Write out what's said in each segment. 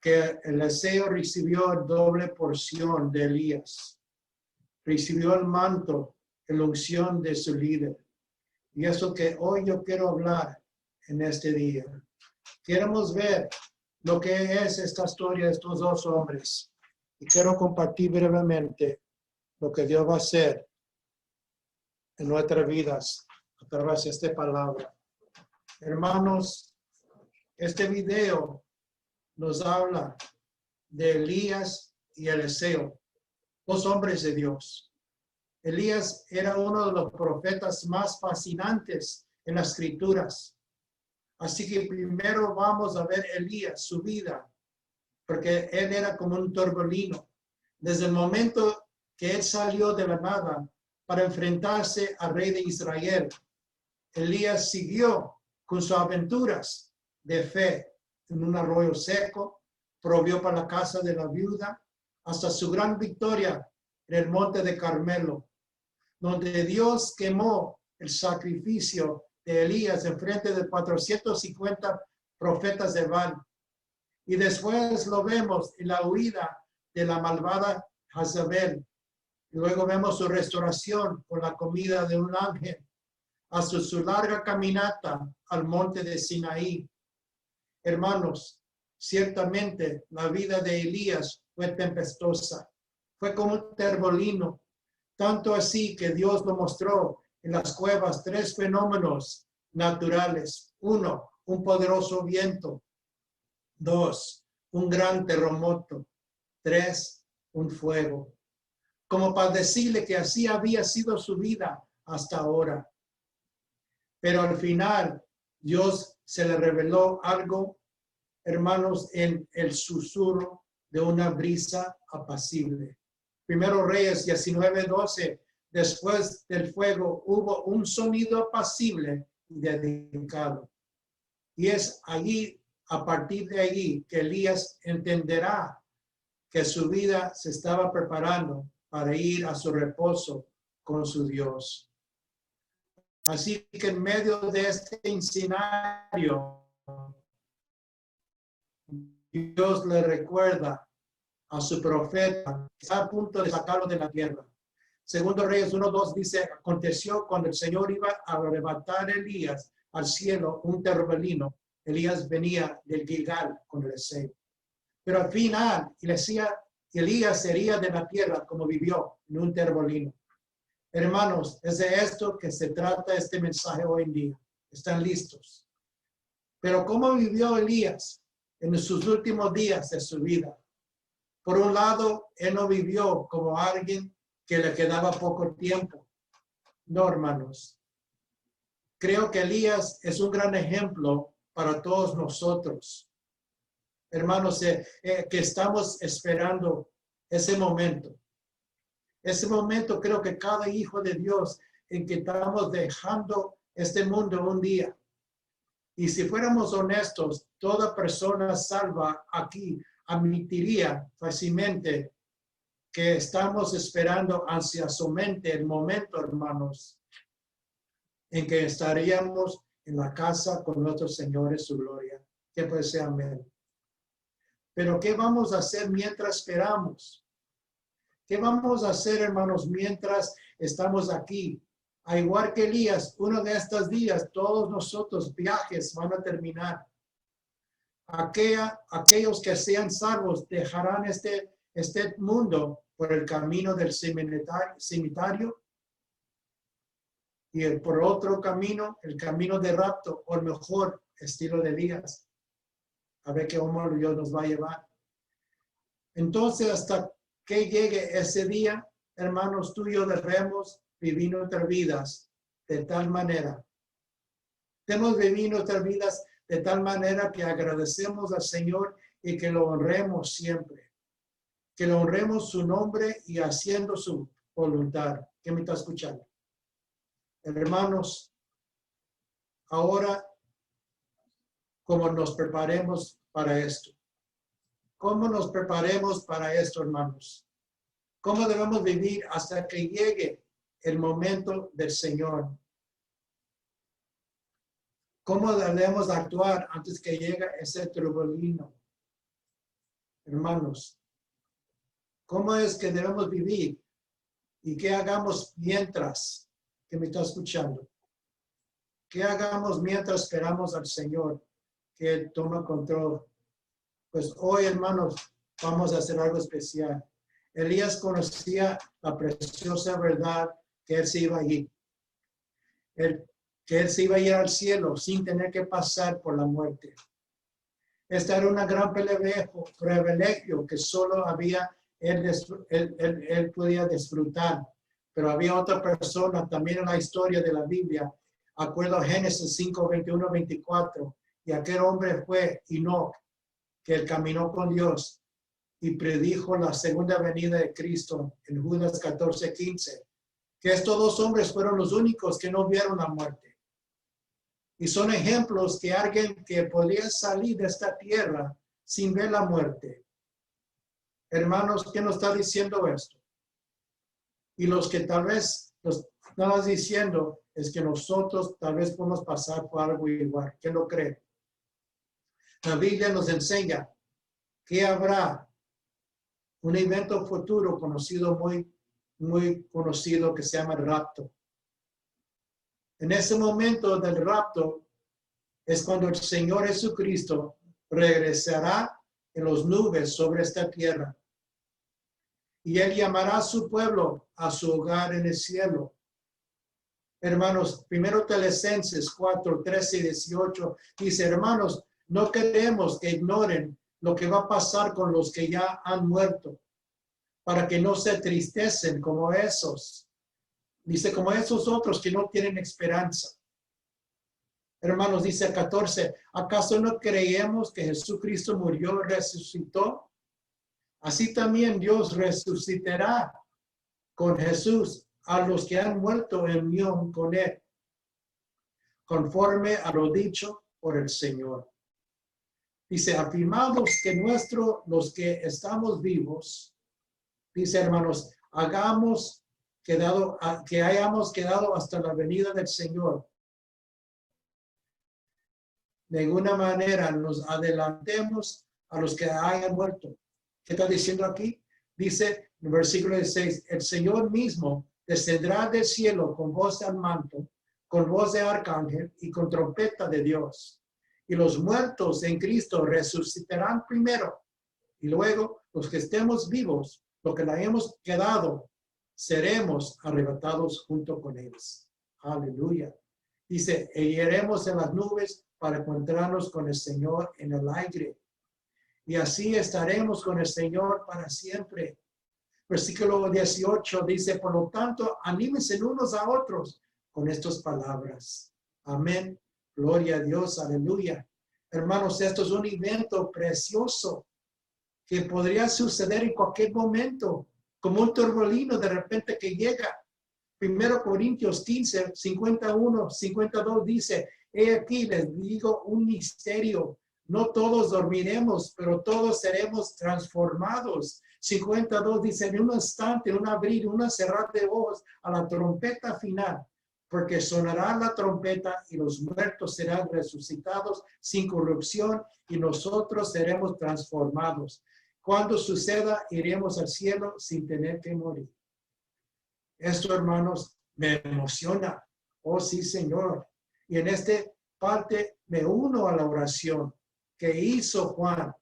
que Eliseo recibió doble porción de Elías. Recibió el manto, la unción de su líder. Y eso que hoy yo quiero hablar en este día. Queremos ver lo que es esta historia de estos dos hombres. Y quiero compartir brevemente lo que Dios va a hacer en nuestras vidas a través de esta palabra. Hermanos, este video nos habla de Elías y Eliseo, dos hombres de Dios. Elías era uno de los profetas más fascinantes en las escrituras. Así que primero vamos a ver Elías, su vida, porque él era como un torbellino. Desde el momento que él salió de la nada para enfrentarse al rey de Israel, Elías siguió con sus aventuras de fe en un arroyo seco, provió para la casa de la viuda, hasta su gran victoria en el monte de Carmelo, donde Dios quemó el sacrificio de Elías en frente de 450 profetas de Baal. Y después lo vemos en la huida de la malvada Jezabel. Y luego vemos su restauración con la comida de un ángel, hasta su larga caminata al monte de Sinaí. Hermanos, ciertamente la vida de Elías fue tempestuosa, fue como un torbellino, tanto así que Dios lo mostró en las cuevas tres fenómenos naturales. Uno, un poderoso viento. Dos, un gran terremoto. Tres, un fuego. Como para decirle que así había sido su vida hasta ahora. Pero al final, Dios se le reveló algo, hermanos, en el susurro de una brisa apacible. Primero Reyes 19:12, después del fuego hubo un sonido apacible y delicado. Y es allí, a partir de allí, que Elías entenderá que su vida se estaba preparando para ir a su reposo con su Dios. Así que en medio de este escenario, Dios le recuerda a su profeta que está a punto de sacarlo de la tierra. Segundo Reyes 1:2 dice, aconteció cuando el Señor iba a arrebatar a Elías al cielo, un torbellino. Elías venía del Gilgal con Eliseo. Pero al final, Elías sería de la tierra como vivió en un torbellino. Hermanos, es de esto que se trata este mensaje hoy en día. ¿Están listos? Pero ¿cómo vivió Elías en sus últimos días de su vida? Por un lado, él no vivió como alguien que le quedaba poco tiempo. No, hermanos. Creo que Elías es un gran ejemplo para todos nosotros. Hermanos, que estamos esperando ese momento. Ese momento creo que cada hijo de Dios en que estamos dejando este mundo un día. Y si fuéramos honestos, toda persona salva aquí admitiría fácilmente que estamos esperando ansiosamente el momento, hermanos, en que estaríamos en la casa con nuestro Señor en su gloria. Que puede ser amén. Pero ¿qué vamos a hacer mientras esperamos? ¿Qué vamos a hacer, hermanos, mientras estamos aquí? A igual que Elías, uno de estos días, todos nosotros viajes van a terminar. Aquellos que sean salvos dejarán este mundo por el camino del cementerio y por otro camino, el camino de rapto, o el mejor estilo de Elías. A ver qué humor Dios nos va a llevar. Entonces, hasta que llegue ese día, hermanos, tú y yo debemos vivir nuestras vidas de tal manera. Debemos vivir nuestras vidas de tal manera que agradecemos al Señor y que lo honremos siempre. Que lo honremos su nombre y haciendo su voluntad. ¿Qué me está escuchando? Hermanos, ahora, ¿cómo nos preparemos para esto? ¿Cómo nos preparemos para esto, hermanos? ¿Cómo debemos vivir hasta que llegue el momento del Señor? ¿Cómo debemos actuar antes que llegue ese turbulino? Hermanos, ¿cómo es que debemos vivir? ¿Y qué hagamos mientras que me está escuchando? ¿Qué hagamos mientras esperamos al Señor que Él toma control? Pues hoy, hermanos, vamos a hacer algo especial. Elías conocía la preciosa verdad que él se iba a ir. Que él se iba a ir al cielo sin tener que pasar por la muerte. Esta era una gran privilegio que solo había él podía disfrutar. Pero había otra persona también en la historia de la Biblia, acuerdo a Génesis 5, 21, 24, y aquel hombre fue Enoc, que él caminó con Dios y predijo la segunda venida de Cristo en Judas 14, 15, que estos dos hombres fueron los únicos que no vieron la muerte. Y son ejemplos que alguien que podría salir de esta tierra sin ver la muerte. Hermanos, ¿qué nos está diciendo esto? Y los que tal vez nos están diciendo es que nosotros tal vez podemos pasar por algo igual. ¿Quién lo cree? La Biblia nos enseña que habrá un evento futuro conocido, muy conocido, que se llama el rapto. En ese momento del rapto es cuando el Señor Jesucristo regresará en las nubes sobre esta tierra. Y Él llamará a su pueblo a su hogar en el cielo. Hermanos, 1 Tesalonicenses 4, 13 y 18 dice, hermanos, no queremos que ignoren lo que va a pasar con los que ya han muerto, para que no se entristecen como esos. Dice, como esos otros que no tienen esperanza. Hermanos, dice 14, ¿acaso no creemos que Jesucristo murió y resucitó? Así también Dios resucitará con Jesús a los que han muerto en unión con Él, conforme a lo dicho por el Señor. Dice, afirmamos que los que estamos vivos, dice hermanos, que hayamos quedado hasta la venida del Señor. De alguna manera nos adelantemos a los que hayan muerto. ¿Qué está diciendo aquí? Dice en el versículo 16, el Señor mismo descenderá del cielo con voz de manto, con voz de arcángel y con trompeta de Dios. Y los muertos en Cristo resucitarán primero. Y luego los que estemos vivos, los que la hemos quedado, seremos arrebatados junto con ellos. Aleluya. Dice, e iremos en las nubes para encontrarnos con el Señor en el aire. Y así estaremos con el Señor para siempre. Versículo 18 dice, por lo tanto, anímense unos a otros con estas palabras. Amén. Gloria a Dios. Aleluya. Hermanos, esto es un evento precioso que podría suceder en cualquier momento, como un torbellino de repente que llega. 1 Corintios 15, 51, 52 dice, he aquí les digo un misterio. No todos dormiremos, pero todos seremos transformados. 52 dice, en un instante, en un abrir, una cerrar de ojos, a la trompeta final, porque sonará la trompeta y los muertos serán resucitados sin corrupción y nosotros seremos transformados. Cuando suceda, iremos al cielo sin tener que morir. Esto, hermanos, me emociona. Oh, sí, Señor. Y en esta parte me uno a la oración que hizo Juan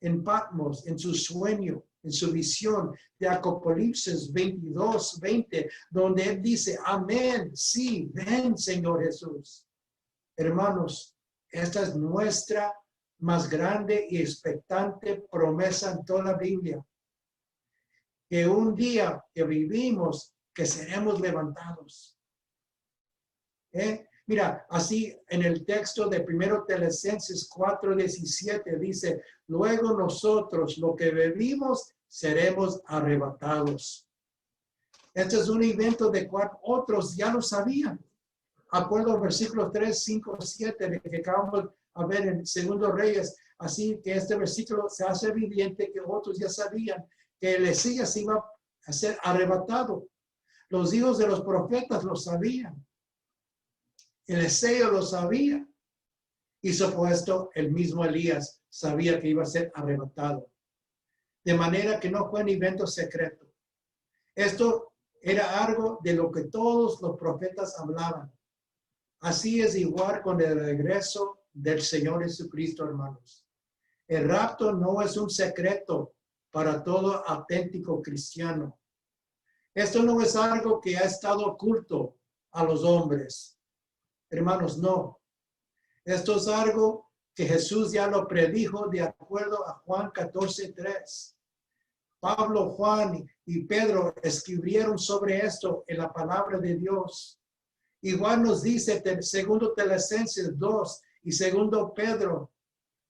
en Patmos, en su sueño, en su visión de Apocalipsis 22, 20, donde él dice, amén, sí, ven, Señor Jesús. Hermanos, esta es nuestra más grande y expectante promesa en toda la Biblia. Que un día que vivimos, que seremos levantados. Mira, así en el texto de 1 Tesalonicenses 4:17 dice, luego nosotros, lo que vivimos, seremos arrebatados. Este es un evento de cual otros ya lo sabían. Acuerdo al versículo 3, 5, 7 de que acabamos a ver en 2 Reyes. Así que este versículo se hace evidente que otros ya sabían que el Mesías iba a ser arrebatado. Los hijos de los profetas lo sabían. Eliseo lo sabía. Y supuesto, el mismo Elías sabía que iba a ser arrebatado. De manera que no fue un evento secreto. Esto era algo de lo que todos los profetas hablaban. Así es igual con el regreso del Señor Jesucristo, hermanos. El rapto no es un secreto para todo auténtico cristiano. Esto no es algo que ha estado oculto a los hombres. Hermanos, no. Esto es algo que Jesús ya lo predijo de acuerdo a Juan 14:3. Pablo, Juan y Pedro escribieron sobre esto en la palabra de Dios. Igual nos dice segundo Tesalonicenses 2 y segundo Pedro.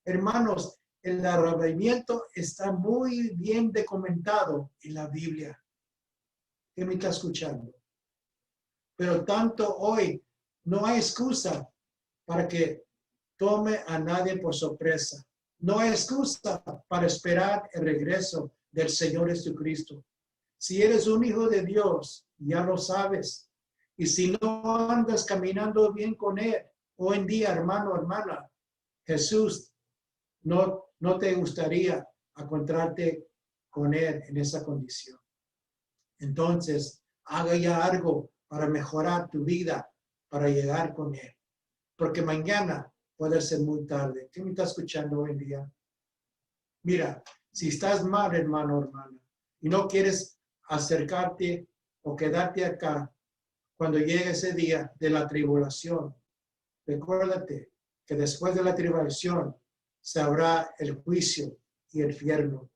Hermanos, el arrebatamiento está muy bien documentado en la Biblia. ¿Qué me está escuchando? Pero tanto hoy no hay excusa para que tome a nadie por sorpresa. No hay excusa para esperar el regreso del Señor Jesucristo. Si eres un hijo de Dios, ya lo sabes. Y si no andas caminando bien con Él, hoy en día, hermano, hermana, Jesús no te gustaría encontrarte con Él en esa condición. Entonces, haga ya algo para mejorar tu vida, para llegar con Él. Porque mañana puede ser muy tarde. ¿Quién me está escuchando hoy en día? Mira, si estás mal, hermano, hermana, y no quieres acercarte o quedarte acá cuando llegue ese día de la tribulación, recuérdate que después de la tribulación se habrá el juicio y el infierno.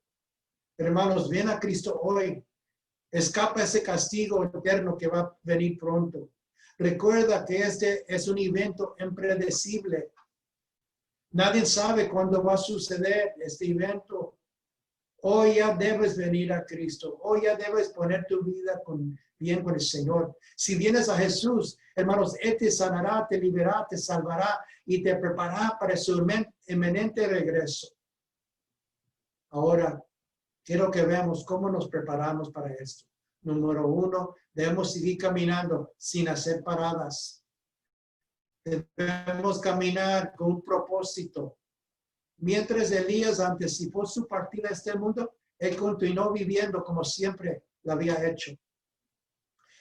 Hermanos, ven a Cristo hoy. Escapa ese castigo eterno que va a venir pronto. Recuerda que este es un evento impredecible. Nadie sabe cuándo va a suceder este evento. Hoy ya debes venir a Cristo. Hoy ya debes poner tu vida bien con el Señor. Si vienes a Jesús, hermanos, Él te sanará, te liberará, te salvará y te preparará para su inminente regreso. Ahora, quiero que veamos cómo nos preparamos para esto. Número 1, debemos seguir caminando sin hacer paradas. Debemos caminar con un propósito. Mientras Elías anticipó su partida a este mundo, él continuó viviendo como siempre lo había hecho.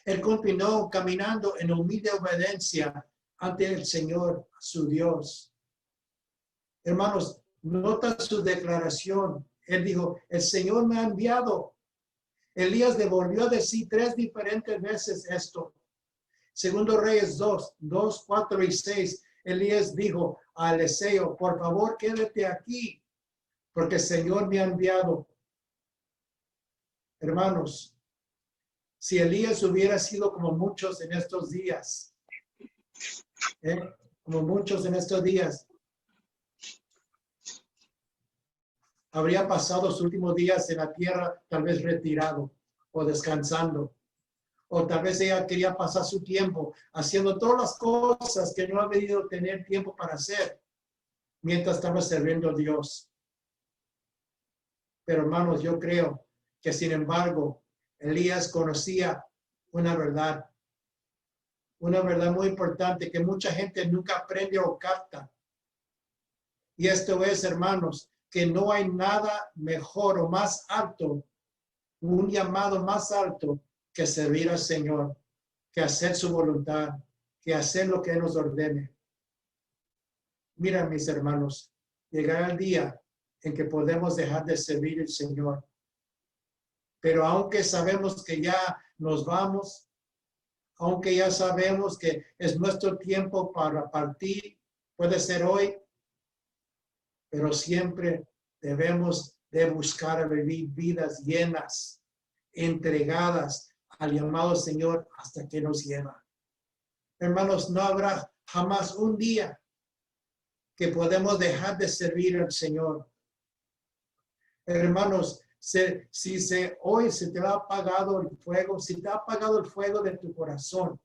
Él continuó caminando en humilde obediencia ante el Señor, su Dios. Hermanos, nota su declaración. Él dijo, el Señor me ha enviado. Elías le volvió a decir 3 diferentes veces esto. Segundo Reyes 2, 4 y 6. Elías dijo a Eliseo, por favor, quédate aquí, porque el Señor me ha enviado. Hermanos, si Elías hubiera sido como muchos en estos días, habría pasado sus últimos días en la tierra, tal vez retirado o descansando. O tal vez ella quería pasar su tiempo haciendo todas las cosas que no ha podido tener tiempo para hacer mientras estaba sirviendo a Dios. Pero hermanos, yo creo que sin embargo, Elías conocía una verdad muy importante que mucha gente nunca aprende o capta. Y esto es, hermanos, que no hay nada mejor o más alto, un llamado más alto que servir al Señor, que hacer su voluntad, que hacer lo que Él nos ordene. Mira, mis hermanos, llegará el día en que podemos dejar de servir al Señor. Pero aunque sabemos que ya nos vamos, aunque ya sabemos que es nuestro tiempo para partir, puede ser hoy, pero siempre debemos de buscar vivir vidas llenas, entregadas al llamado Señor hasta que nos lleva. Hermanos, no habrá jamás un día que podemos dejar de servir al Señor. Hermanos, hoy se te ha apagado el fuego, si te ha apagado el fuego de tu corazón,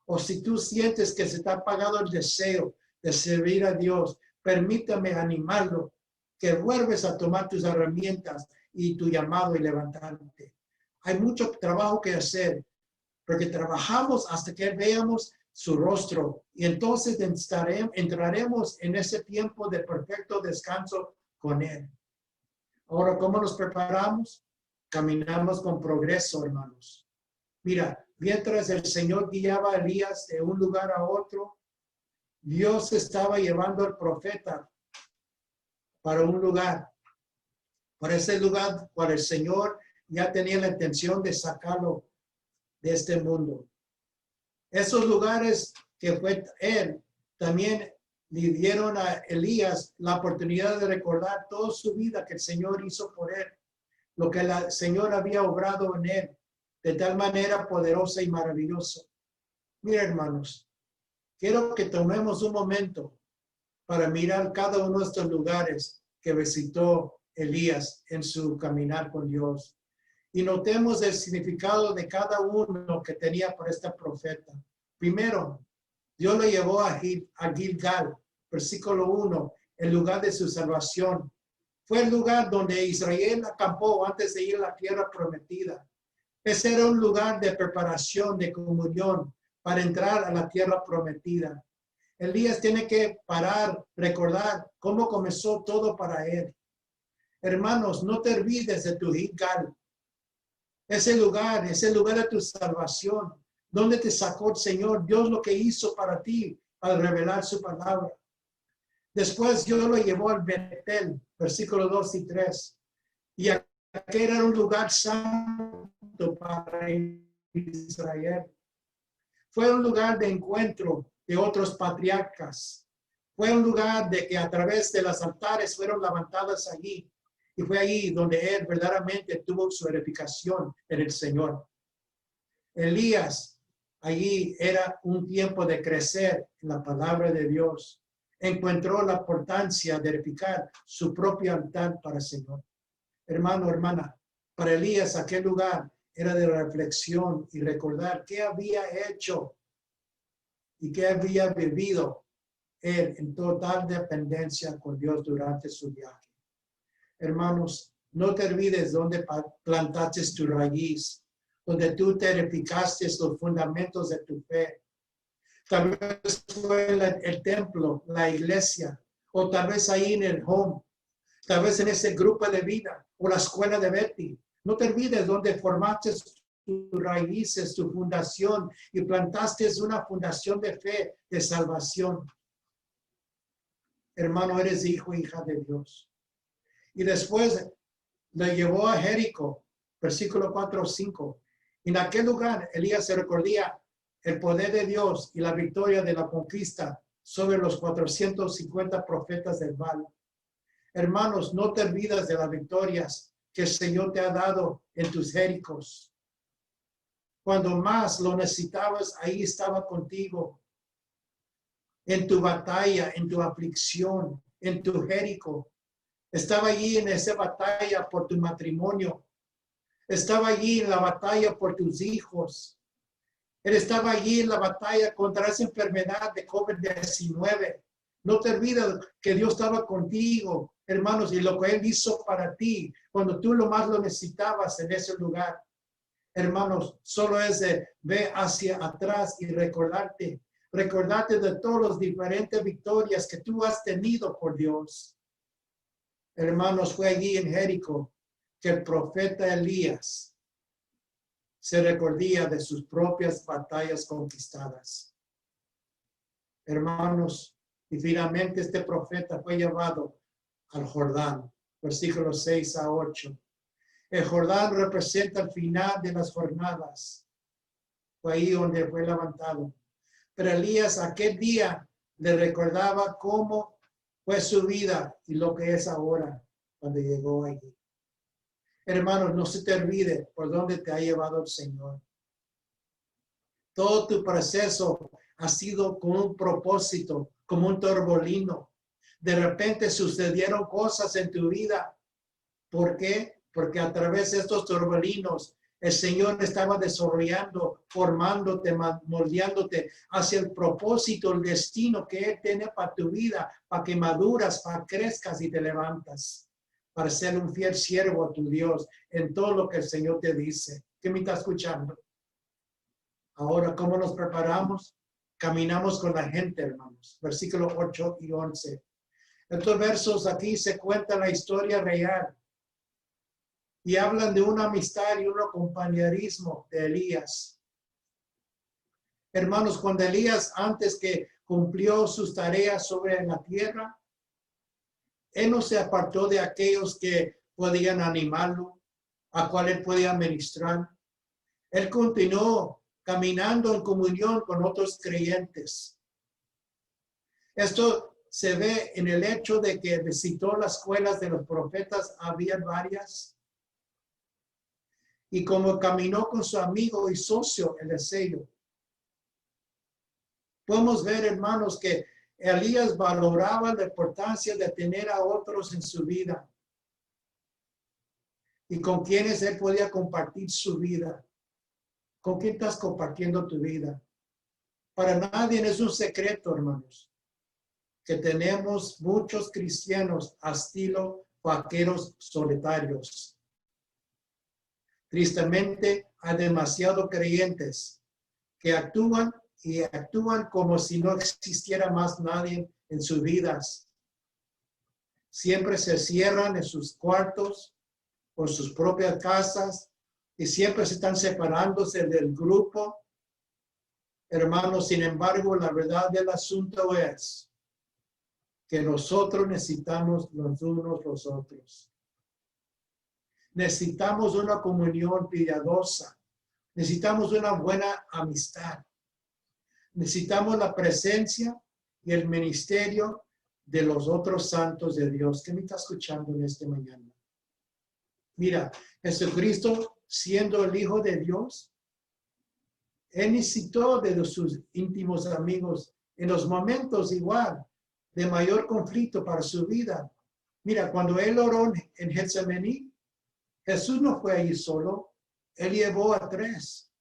o si tú sientes que se te ha apagado el deseo de servir a Dios, permítame animarlo, que vuelves a tomar tus herramientas y tu llamado y levantarte. Hay mucho trabajo que hacer, porque trabajamos hasta que veamos su rostro. Y entonces entraremos en ese tiempo de perfecto descanso con Él. Ahora, ¿cómo nos preparamos? Caminamos con progreso, hermanos. Mira, mientras el Señor guiaba a Elías de un lugar a otro, Dios estaba llevando al profeta para un lugar. Para ese lugar, para el Señor ya tenía la intención de sacarlo de este mundo. Esos lugares que fue Él, también le dieron a Elías la oportunidad de recordar toda su vida que el Señor hizo por él, lo que el Señor había obrado en él, de tal manera poderosa y maravillosa. Mira, hermanos, quiero que tomemos un momento para mirar cada uno de estos lugares que visitó Elías en su caminar con Dios. Y notemos el significado de cada uno que tenía por este profeta. Primero, Dios lo llevó a Gilgal, versículo 1, el lugar de su salvación. Fue el lugar donde Israel acampó antes de ir a la tierra prometida. Ese era un lugar de preparación, de comunión, para entrar a la tierra prometida. Elías tiene que parar, recordar cómo comenzó todo para él. Hermanos, no te olvides de tu Gilgal. Ese lugar de tu salvación, donde te sacó el Señor, Dios lo que hizo para ti al revelar su palabra. Después Dios lo llevó al Betel, versículos 2 y 3. Y aquel era un lugar santo para Israel. Fue un lugar de encuentro de otros patriarcas. Fue un lugar de que a través de los altares fueron levantadas allí. Y fue allí donde él verdaderamente tuvo su edificación en el Señor. Elías, allí era un tiempo de crecer en la palabra de Dios. Encontró la importancia de edificar su propio altar para el Señor. Hermano, hermana, para Elías aquel lugar era de reflexión y recordar qué había hecho y qué había vivido él en total dependencia con Dios durante su viaje. Hermanos, no te olvides dónde plantaste tu raíz, donde tú te edificaste los fundamentos de tu fe. Tal vez fue el templo, la iglesia, o tal vez ahí en el home, tal vez en ese grupo de vida, o la escuela de Betty. No te olvides donde formaste tus raíces, tu fundación, y plantaste una fundación de fe, de salvación. Hermano, eres hijo, hija de Dios. Y después le llevó a Jericó, versículo 4 o 5. En aquel lugar, Elías se recordía el poder de Dios y la victoria de la conquista sobre los 450 profetas del Baal. Hermanos, no te olvides de las victorias que el Señor te ha dado en tus Jericos. Cuando más lo necesitabas, ahí estaba contigo. En tu batalla, en tu aflicción, en tu Jericó. Estaba allí en esa batalla por tu matrimonio. Estaba allí en la batalla por tus hijos. Él estaba allí en la batalla contra esa enfermedad de COVID-19. No te olvides que Dios estaba contigo, hermanos, y lo que Él hizo para ti cuando tú lo más lo necesitabas en ese lugar. Hermanos, solo es de ver hacia atrás y recordarte de todas las diferentes victorias que tú has tenido por Dios. Hermanos, fue allí en Jericó que el profeta Elías se recordía de sus propias batallas conquistadas. Hermanos, y finalmente este profeta fue llevado al Jordán, versículos 6 a 8. El Jordán representa el final de las jornadas. Fue ahí donde fue levantado. Pero Elías aquel día le recordaba cómo fue su vida y lo que es ahora cuando llegó allí. Hermanos, no se te olvide por dónde te ha llevado el Señor. Todo tu proceso ha sido con un propósito, como un torbellino. De repente sucedieron cosas en tu vida. ¿Por qué? Porque a través de estos torbellinos el Señor estaba desarrollando, formándote, moldeándote hacia el propósito, el destino que Él tiene para tu vida, para que maduras, para que crezcas y te levantas, para ser un fiel siervo a tu Dios en todo lo que el Señor te dice. ¿Qué me está escuchando? Ahora, ¿cómo nos preparamos? caminamos con la gente, hermanos. Versículos 8 y 11. Estos versos aquí se cuenta la historia real y hablan de una amistad y un compañerismo de Elías. Hermanos, cuando Elías, antes que cumplió sus tareas sobre la tierra, él no se apartó de aquellos que podían animarlo, a cual él podía ministrar. Él continuó caminando en comunión con otros creyentes. Esto se ve en el hecho de que visitó las escuelas de los profetas, había varias, y como caminó con su amigo y socio Eliseo. Podemos ver, hermanos, que Elías valoraba la importancia de tener a otros en su vida y con quienes él podía compartir su vida. ¿Con quién estás compartiendo tu vida? Para nadie es un secreto, hermanos, que tenemos muchos cristianos a estilo vaqueros solitarios. Tristemente, hay demasiados creyentes que actúan como si no existiera más nadie en sus vidas. Siempre se cierran en sus cuartos, por sus propias casas, y siempre se están separándose del grupo. Hermanos, sin embargo, la verdad del asunto es que nosotros necesitamos los unos los otros. Necesitamos una comunión piadosa. Necesitamos una buena amistad. Necesitamos la presencia y el ministerio de los otros santos de Dios. ¿Qué me está escuchando en esta mañana? Mira, Jesucristo, siendo el Hijo de Dios, él necesitó de sus íntimos amigos en los momentos igual de mayor conflicto para su vida. Mira, cuando él oró en Getsemaní, Jesús no fue allí solo. Él llevó a tres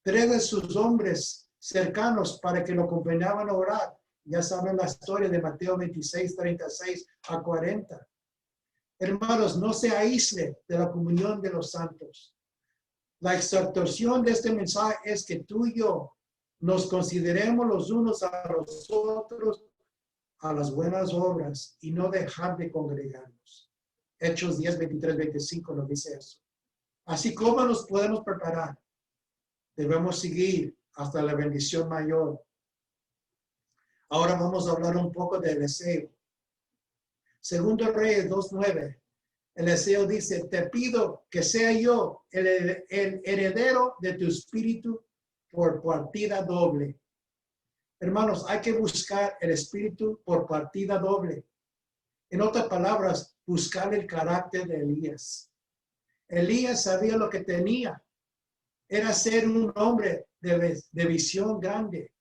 de sus hombres cercanos para que lo acompañaban a orar. Ya saben la historia de Mateo 26, 36 a 40. Hermanos, no se aísle de la comunión de los santos. La exhortación de este mensaje es que tú y yo nos consideremos los unos a los otros a las buenas obras y no dejar de congregarnos. Hechos 10, 23, 25 nos dice eso. Así como nos podemos preparar, debemos seguir hasta la bendición mayor. Ahora vamos a hablar un poco de Eliseo. Segundo Reyes 2:9, Eliseo dice, te pido que sea yo el heredero de tu espíritu por partida doble. Hermanos, hay que buscar el espíritu por partida doble. En otras palabras, buscar el carácter de Elías. Elías sabía lo que tenía. Era ser un hombre de visión grande.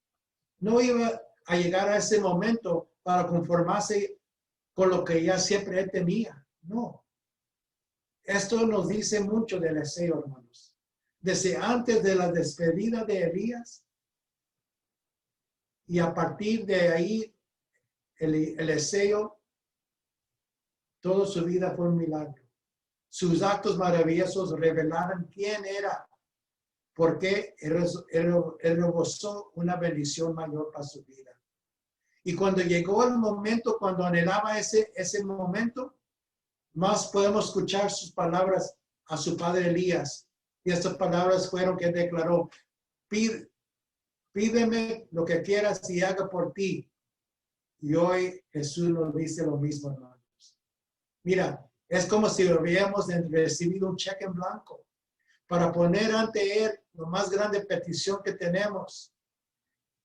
No iba a llegar a ese momento para conformarse con lo que ya siempre él tenía. No. Esto nos dice mucho de Eliseo, hermanos. Desde antes de la despedida de Elías y a partir de ahí, Eliseo, toda su vida fue un milagro. Sus actos maravillosos revelaron quién era, porque él rebosó una bendición mayor para su vida. Y cuando llegó el momento, cuando anhelaba ese momento, más podemos escuchar sus palabras a su padre Elías. Y estas palabras fueron que declaró, pídeme lo que quieras y haga por ti. Y hoy Jesús nos dice lo mismo, hermanos. Mira, es como si hubiéramos recibido un cheque en blanco para poner ante él la más grande petición que tenemos.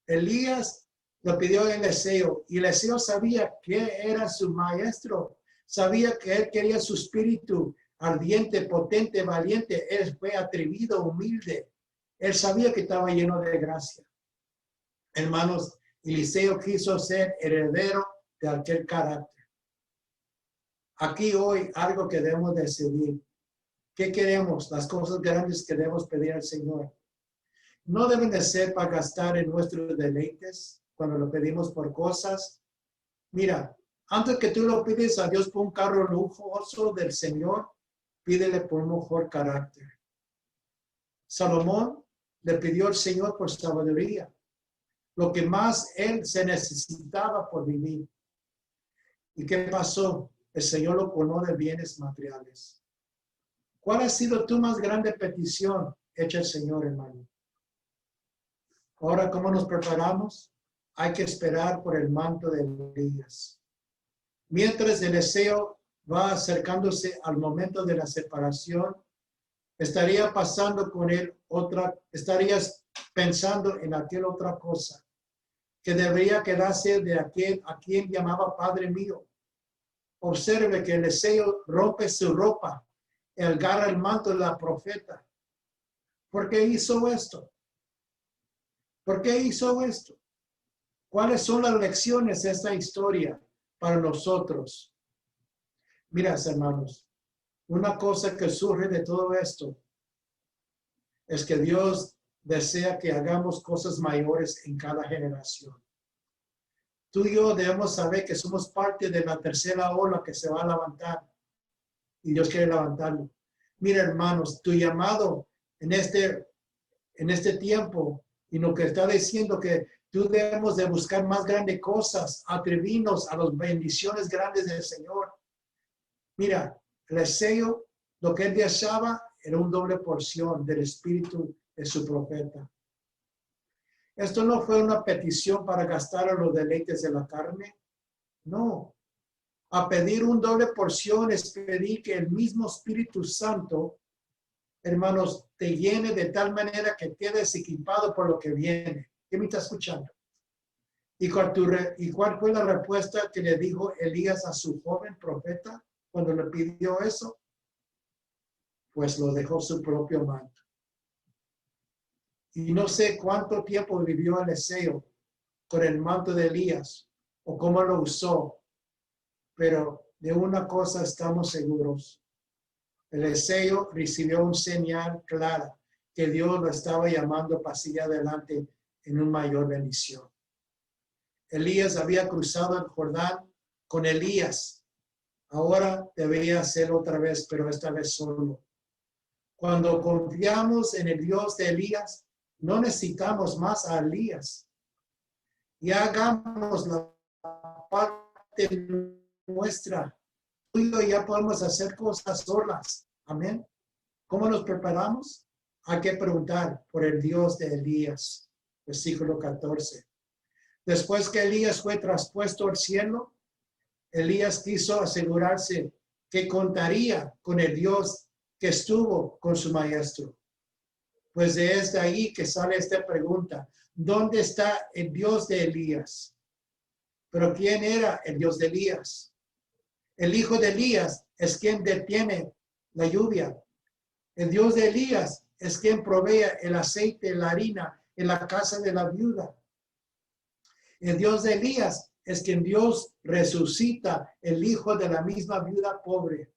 Elías lo pidió a Eliseo y Eliseo sabía que era su maestro. Sabía que él quería su espíritu ardiente, potente, valiente. Él fue atrevido, humilde. Él sabía que estaba lleno de gracia. Hermanos, Eliseo quiso ser heredero de aquel carácter. Aquí hoy algo que debemos decidir. ¿Qué queremos? Las cosas grandes que debemos pedir al Señor. No deben de ser para gastar en nuestros deleites cuando lo pedimos por cosas. Mira, antes que tú lo pides a Dios por un carro lujoso del Señor, pídele por un mejor carácter. Salomón le pidió al Señor por sabiduría. lo que más él se necesitaba por vivir. ¿Y qué pasó? El Señor lo colmó de bienes materiales. ¿Cuál ha sido tu más grande petición hecha al Señor, hermano? Ahora, ¿cómo nos preparamos? Hay que esperar por el manto de Elías. Mientras el deseo va acercándose al momento de la separación, estaría pasando con él estarías pensando en aquella otra cosa que debería quedarse de aquel a quien llamaba Padre mío. Observe que el deseo rompe su ropa y agarra el manto de la profeta. ¿Por qué hizo esto? ¿Por qué hizo esto? ¿Cuáles son las lecciones de esta historia para nosotros? Mira, hermanos, una cosa que surge de todo esto es que Dios desea que hagamos cosas mayores en cada generación. Tú y yo debemos saber que somos parte de la tercera ola que se va a levantar y Dios quiere levantarlo. Mira, hermanos, tu llamado en este tiempo y lo que está diciendo que tú debemos de buscar más grandes cosas, atrevirnos a las bendiciones grandes del Señor. Mira, el deseo, lo que él deseaba era una doble porción del espíritu de su profeta. Esto no fue una petición para gastar a los deleites de la carne. No. A pedir una doble porción es pedir que el mismo Espíritu Santo, hermanos, te llene de tal manera que quedes equipado por lo que viene. ¿Qué me está escuchando? ¿Y cuál fue la respuesta que le dijo Elías a su joven profeta cuando le pidió eso? Pues lo dejó su propio manto. Y no sé cuánto tiempo vivió Eliseo con el manto de Elías o cómo lo usó, pero de una cosa estamos seguros. Eliseo recibió un señal clara que Dios lo estaba llamando para seguir adelante en una mayor bendición. Elías había cruzado el Jordán con Elías. Ahora debería hacerlo otra vez, pero esta vez solo. Cuando confiamos en el Dios de Elías, no necesitamos más a Elías. Y hagamos la parte nuestra. Tú y yo ya podemos hacer cosas solas. Amén. ¿Cómo nos preparamos? Hay que preguntar por el Dios de Elías. Versículo 14. Después que Elías fue traspuesto al cielo, Elías quiso asegurarse que contaría con el Dios que estuvo con su maestro. Pues desde ahí que sale esta pregunta: ¿dónde está el Dios de Elías? Pero ¿quién era el Dios de Elías? El hijo de Elías es quien detiene la lluvia. El Dios de Elías es quien provee el aceite, la harina en la casa de la viuda. El Dios de Elías es quien Dios resucita el hijo de la misma viuda pobre.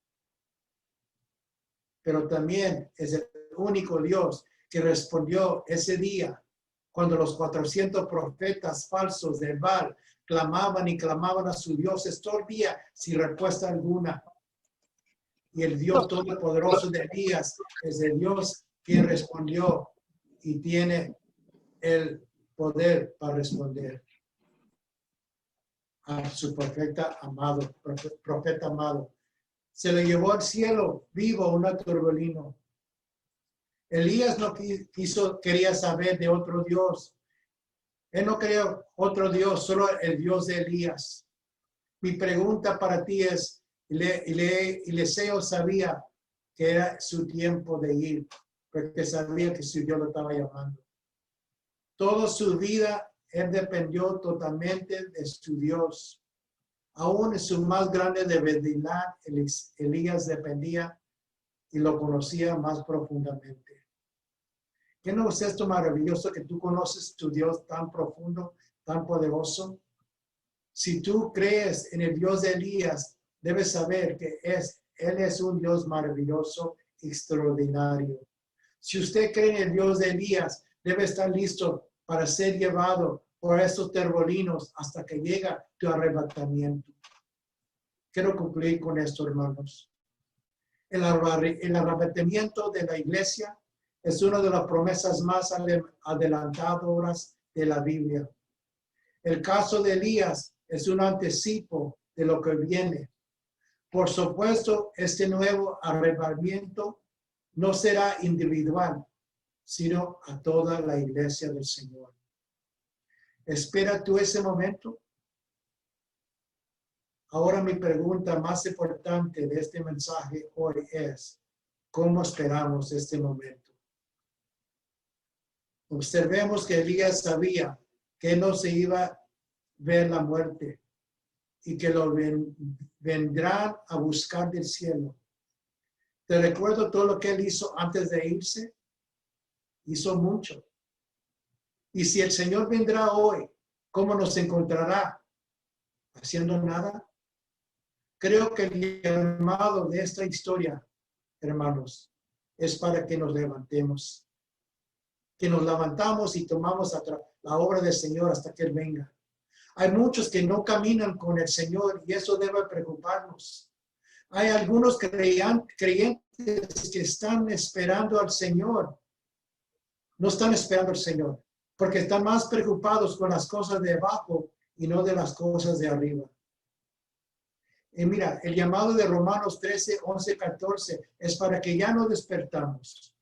Pero también es el único Dios que respondió ese día cuando los 400 profetas falsos de Baal clamaban y clamaban a sus dioses todo el día sin respuesta alguna. Y el Dios todopoderoso de Elías es el Dios quien respondió y tiene el poder para responder a su profeta amado. Se le llevó al cielo vivo una torbellino. Elías no quería saber de otro Dios. Él no quería otro Dios, solo el Dios de Elías. Mi pregunta para ti es, Eliseo sabía que era su tiempo de ir, porque sabía que su Dios lo estaba llamando. Toda su vida, él dependió totalmente de su Dios. Aún en su más grande debilidad, Elías dependía y lo conocía más profundamente. ¿Qué no es esto maravilloso que tú conoces tu Dios tan profundo, tan poderoso? Si tú crees en el Dios de Elías, debes saber que Él es un Dios maravilloso, extraordinario. Si usted cree en el Dios de Elías, debe estar listo para ser llevado por estos terbolinos hasta que llega tu arrebatamiento. Quiero concluir con esto, hermanos. El arrebatamiento de la iglesia es una de las promesas más adelantadoras de la Biblia. El caso de Elías es un anticipo de lo que viene. Por supuesto, este nuevo arrebatamiento no será individual, sino a toda la iglesia del Señor. ¿Espera tú ese momento? Ahora mi pregunta más importante de este mensaje hoy es, ¿cómo esperamos este momento? Observemos que Elías sabía que no se iba a ver la muerte y que lo vendrán a buscar del cielo. ¿Te recuerdo todo lo que él hizo antes de irse? Hizo mucho. Y si el Señor vendrá hoy, ¿cómo nos encontrará? ¿Haciendo nada? Creo que el llamado de esta historia, hermanos, es para que nos levantemos. Que nos levantamos y tomamos la obra del Señor hasta que Él venga. Hay muchos que no caminan con el Señor y eso debe preocuparnos. Hay algunos creyentes que están esperando al Señor. No están esperando al Señor porque están más preocupados con las cosas de abajo y no de las cosas de arriba. Y mira, el llamado de Romanos 13, 11, 14 es para que ya no despertamos.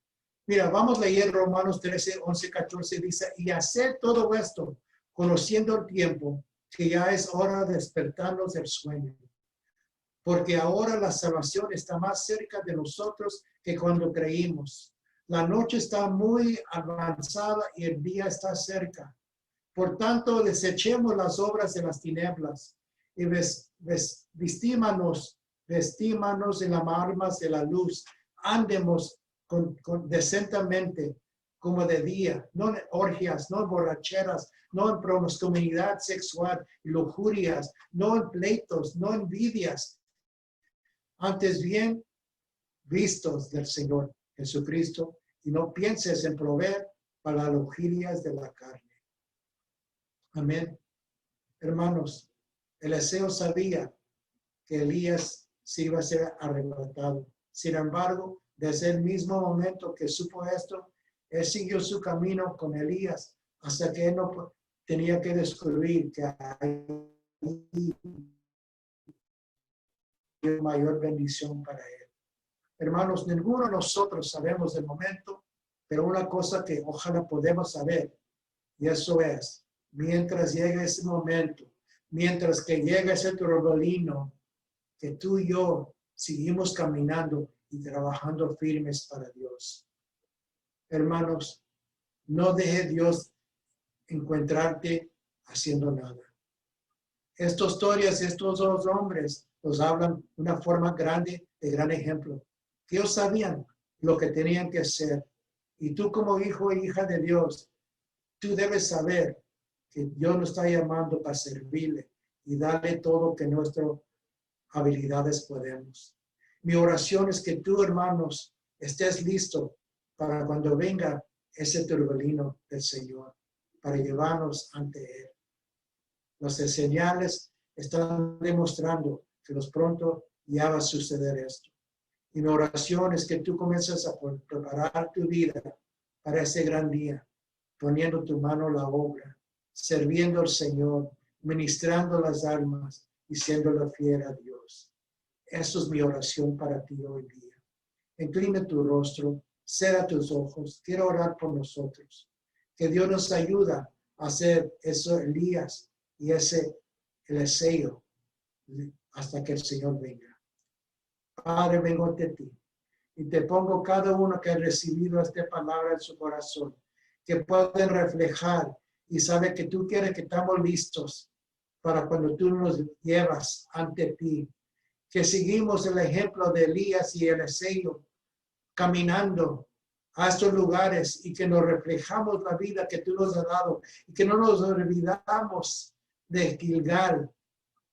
Mira, vamos a leer Romanos 13, 11, 14. Dice, y hacer todo esto, conociendo el tiempo, que ya es hora de despertarnos del sueño. Porque ahora la salvación está más cerca de nosotros que cuando creímos. La noche está muy avanzada y el día está cerca. Por tanto, desechemos las obras de las tinieblas y vestímanos en las armas de la luz. Andemos decentemente como de día, no en orgías, no en borracheras, no en promiscuidad sexual y lujurias, no en pleitos, no en envidias. Antes bien, vistos del Señor Jesucristo, y no pienses en proveer para las lujurias de la carne. Amén. Hermanos, Eliseo sabía que Elías se iba a ser arrebatado. Sin embargo, desde el mismo momento que supo esto, él siguió su camino con Elías hasta que él no tenía que descubrir que hay mayor bendición para él. Hermanos, ninguno de nosotros sabemos del momento, pero una cosa que ojalá podemos saber, y eso es, mientras llegue ese momento, mientras que llegue ese torbellino, que tú y yo seguimos caminando y trabajando firmes para Dios. Hermanos, no deje Dios encontrarte haciendo nada. Estas historias, estos dos hombres nos hablan de una forma grande, de gran ejemplo. Ellos sabían lo que tenían que hacer. Y tú como hijo e hija de Dios, tú debes saber que Dios nos está llamando para servirle y darle todo que nuestras habilidades podemos. Mi oración es que tú, hermanos, estés listo para cuando venga ese torbellino del Señor, para llevarnos ante Él. Las señales están demostrando que pronto ya va a suceder esto. Y mi oración es que tú comiences a preparar tu vida para ese gran día, poniendo tu mano a la obra, sirviendo al Señor, ministrando las almas y siendo fiel a Dios. Eso es mi oración para ti hoy día. Inclina tu rostro, cierra tus ojos. Quiero orar por nosotros. Que Dios nos ayuda a hacer eso, Elías, y ese Eliseo, hasta que el Señor venga. Padre, vengo ante ti y te pongo cada uno que ha recibido esta palabra en su corazón, que pueden reflejar y sabe que tú quieres que estamos listos para cuando tú nos llevas ante ti, que seguimos el ejemplo de Elías y Eliseo caminando a estos lugares y que nos reflejamos la vida que tú nos has dado y que no nos olvidamos de Gilgal,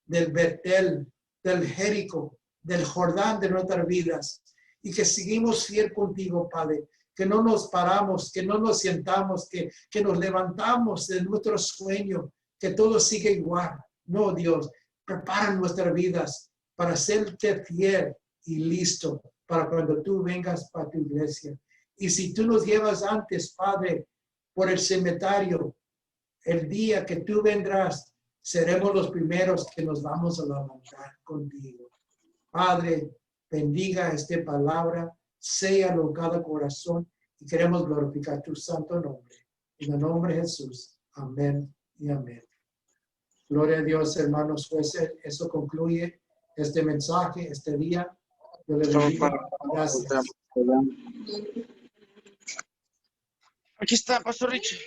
del Betel, del Jericó, del Jordán de nuestras vidas y que seguimos fiel contigo, Padre, que no nos paramos, que no nos sentamos, que nos levantamos de nuestro sueño, que todo sigue igual. No, Dios, prepara nuestras vidas para serte fiel y listo para cuando tú vengas para tu iglesia. Y si tú nos llevas antes, Padre, por el cementerio, el día que tú vendrás, seremos los primeros que nos vamos a levantar contigo. Padre, bendiga esta palabra, séalo en cada corazón y queremos glorificar tu santo nombre. En el nombre de Jesús. Amén y amén. Gloria a Dios, hermanos jueces. Eso concluye este mensaje, este día. Yo les bendiga. Gracias. Aquí está, Pastor Richie.